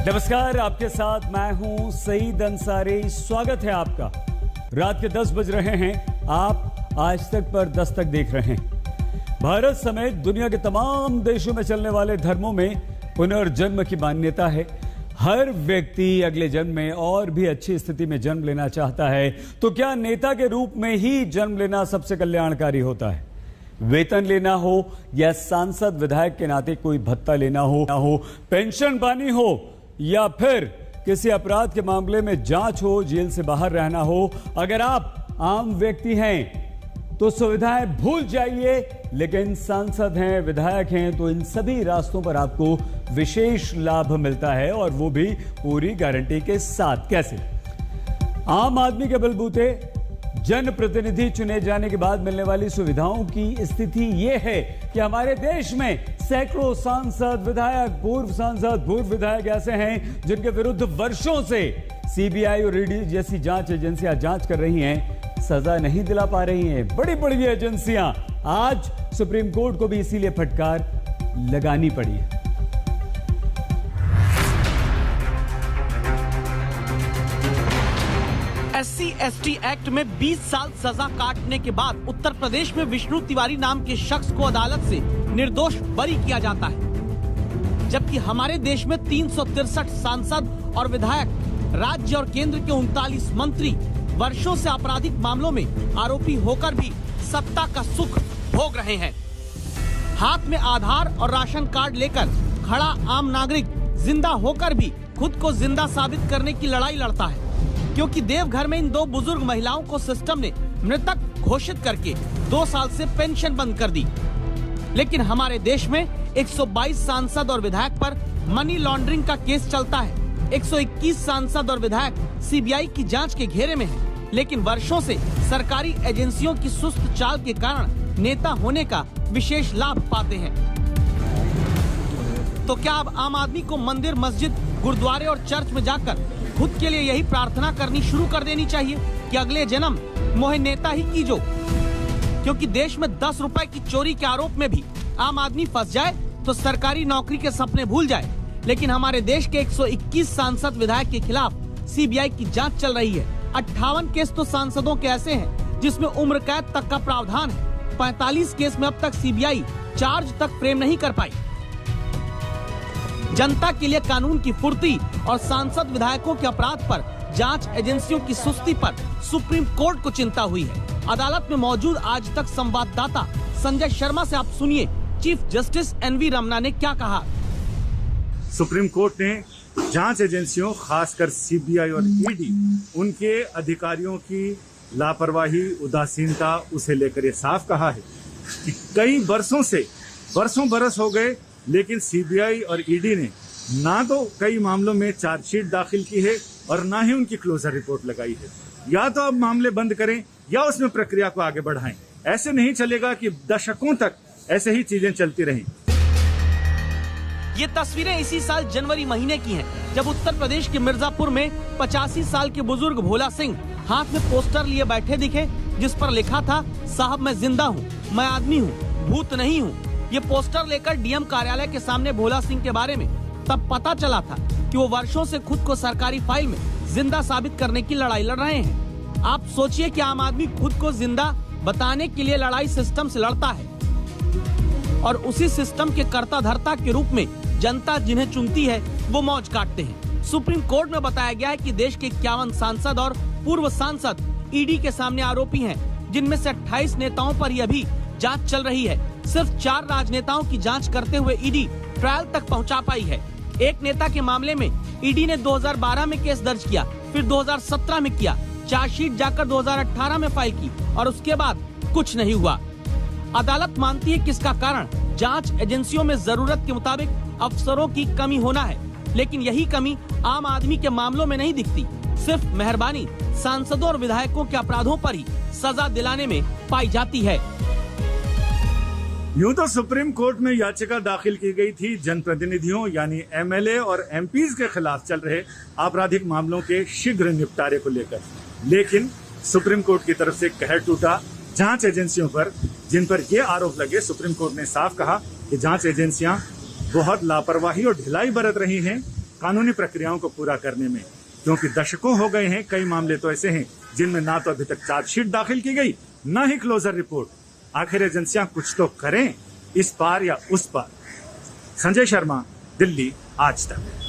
नमस्कार, आपके साथ मैं हूं सईद अंसारी। स्वागत है आपका। रात के 10 बज रहे हैं। आप आज तक पर दस्तक देख रहे हैं। भारत समेत दुनिया के तमाम देशों में चलने वाले धर्मों में पुनर्जन्म की मान्यता है। हर व्यक्ति अगले जन्म में और भी अच्छी स्थिति में जन्म लेना चाहता है। तो क्या नेता के रूप में ही जन्म लेना सबसे कल्याणकारी होता है? वेतन लेना हो या सांसद विधायक के नाते कोई भत्ता लेना हो, पेंशन पानी हो या फिर किसी अपराध के मामले में जांच हो, जेल से बाहर रहना हो, अगर आप आम व्यक्ति हैं तो सुविधाएं भूल जाइए। लेकिन सांसद हैं, विधायक हैं, तो इन सभी रास्तों पर आपको विशेष लाभ मिलता है, और वो भी पूरी गारंटी के साथ। कैसे? आम आदमी के बलबूते जनप्रतिनिधि चुने जाने के बाद मिलने वाली सुविधाओं की स्थिति यह है कि हमारे देश में सैकड़ों सांसद, विधायक, पूर्व सांसद, पूर्व विधायक ऐसे हैं जिनके विरुद्ध वर्षों से सीबीआई और ईडी जैसी जांच एजेंसियां जांच कर रही हैं, सजा नहीं दिला पा रही हैं। बड़ी बड़ी एजेंसियां आज सुप्रीम कोर्ट को भी इसीलिए फटकार लगानी पड़ी है। SC/ST एक्ट में 20 साल सजा काटने के बाद उत्तर प्रदेश में विष्णु तिवारी नाम के शख्स को अदालत से निर्दोष बरी किया जाता है, जबकि हमारे देश में 363 सांसद और विधायक, राज्य और केंद्र के 39 मंत्री वर्षों से आपराधिक मामलों में आरोपी होकर भी सत्ता का सुख भोग रहे हैं। हाथ में आधार और राशन कार्ड लेकर खड़ा आम नागरिक जिंदा होकर भी खुद को जिंदा साबित करने की लड़ाई लड़ता है, क्योंकि देवघर में इन दो बुजुर्ग महिलाओं को सिस्टम ने मृतक घोषित करके 2 साल से पेंशन बंद कर दी। लेकिन हमारे देश में 122 सांसद और विधायक पर मनी लॉन्ड्रिंग का केस चलता है। 121 सांसद और विधायक सीबीआई की जांच के घेरे में हैं, लेकिन वर्षों से सरकारी एजेंसियों की सुस्त चाल के कारण नेता होने का विशेष लाभ पाते हैं। तो क्या अब आम आदमी को मंदिर, मस्जिद, गुरुद्वारे और चर्च में जाकर खुद के लिए यही प्रार्थना करनी शुरू कर देनी चाहिए कि अगले जन्म मोहे नेता ही कीजो? क्योंकि देश में 10 रुपए की चोरी के आरोप में भी आम आदमी फंस जाए तो सरकारी नौकरी के सपने भूल जाए। लेकिन हमारे देश के 121 सांसद, विधायक के खिलाफ सीबीआई की जांच चल रही है। 58 केस तो सांसदों के ऐसे हैं जिसमें उम्र कैद तक का प्रावधान है। 45 केस में अब तक सीबीआई चार्ज तक फ्रेम नहीं कर पाई। जनता के लिए कानून की फुर्ती और सांसद, विधायकों के अपराध पर जांच एजेंसियों की सुस्ती पर सुप्रीम कोर्ट को चिंता हुई है। अदालत में मौजूद आज तक संवाददाता संजय शर्मा से आप सुनिए चीफ जस्टिस NV रमना ने क्या कहा। सुप्रीम कोर्ट ने जांच एजेंसियों, खासकर सीबीआई और ईडी, उनके अधिकारियों की लापरवाही, उदासीनता उसे लेकर ये साफ कहा है कि कई वर्षों बरस हो गए, लेकिन सीबीआई और ईडी ने ना तो कई मामलों में चार्जशीट दाखिल की है और ना ही उनकी क्लोजर रिपोर्ट लगाई है। या तो अब मामले बंद करें या उसमें प्रक्रिया को आगे बढ़ाएं। ऐसे नहीं चलेगा कि दशकों तक ऐसे ही चीजें चलती रहें। ये तस्वीरें इसी साल जनवरी महीने की हैं, जब उत्तर प्रदेश के मिर्जापुर में 85 साल के बुजुर्ग भोला सिंह हाथ में पोस्टर लिए बैठे दिखे, जिस पर लिखा था, साहब मैं जिंदा हूँ, मैं आदमी हूँ, भूत नहीं हूँ। ये पोस्टर लेकर डीएम कार्यालय के सामने भोला सिंह के बारे में तब पता चला था कि वो वर्षों से खुद को सरकारी फाइल में जिंदा साबित करने की लड़ाई लड़ रहे हैं। आप सोचिए कि आम आदमी खुद को जिंदा बताने के लिए लड़ाई सिस्टम से लड़ता है, और उसी सिस्टम के कर्ता धर्ता के रूप में जनता जिन्हें चुनती है वो मौज काटते हैं। सुप्रीम कोर्ट में बताया गया है कि देश के 51 सांसद और पूर्व सांसद ईडी के सामने आरोपी हैं, जिनमें से 28 नेताओं पर ही अभी जांच चल रही है। सिर्फ 4 राजनेताओं की जांच करते हुए ईडी ट्रायल तक पहुंचा पाई है। एक नेता के मामले में ईडी ने 2012 में केस दर्ज किया, फिर 2017 में किया, चार्जशीट जाकर 2018 में फाइल की, और उसके बाद कुछ नहीं हुआ। अदालत मानती है कि इसका कारण जांच एजेंसियों में जरूरत के मुताबिक अफसरों की कमी होना है, लेकिन यही कमी आम आदमी के मामलों में नहीं दिखती। सिर्फ मेहरबानी सांसदों और विधायकों के अपराधों पर ही सजा दिलाने में पाई जाती है। यूं तो सुप्रीम कोर्ट में याचिका दाखिल की गई थी जनप्रतिनिधियों यानी एमएलए और एमपीज के खिलाफ चल रहे आपराधिक मामलों के शीघ्र निपटारे को लेकर, लेकिन सुप्रीम कोर्ट की तरफ से कहर टूटा जांच एजेंसियों पर, जिन पर ये आरोप लगे। सुप्रीम कोर्ट ने साफ कहा कि जांच एजेंसियां बहुत लापरवाही और ढिलाई बरत रही हैं कानूनी प्रक्रियाओं को पूरा करने में, क्योंकि दशकों हो गए हैं, कई मामले तो ऐसे हैं जिनमें ना तो अभी तक चार्जशीट दाखिल की गई, ना ही क्लोजर रिपोर्ट। आखिर एजेंसियां कुछ तो करें, इस पार या उस पार। संजय शर्मा, दिल्ली, आज तक।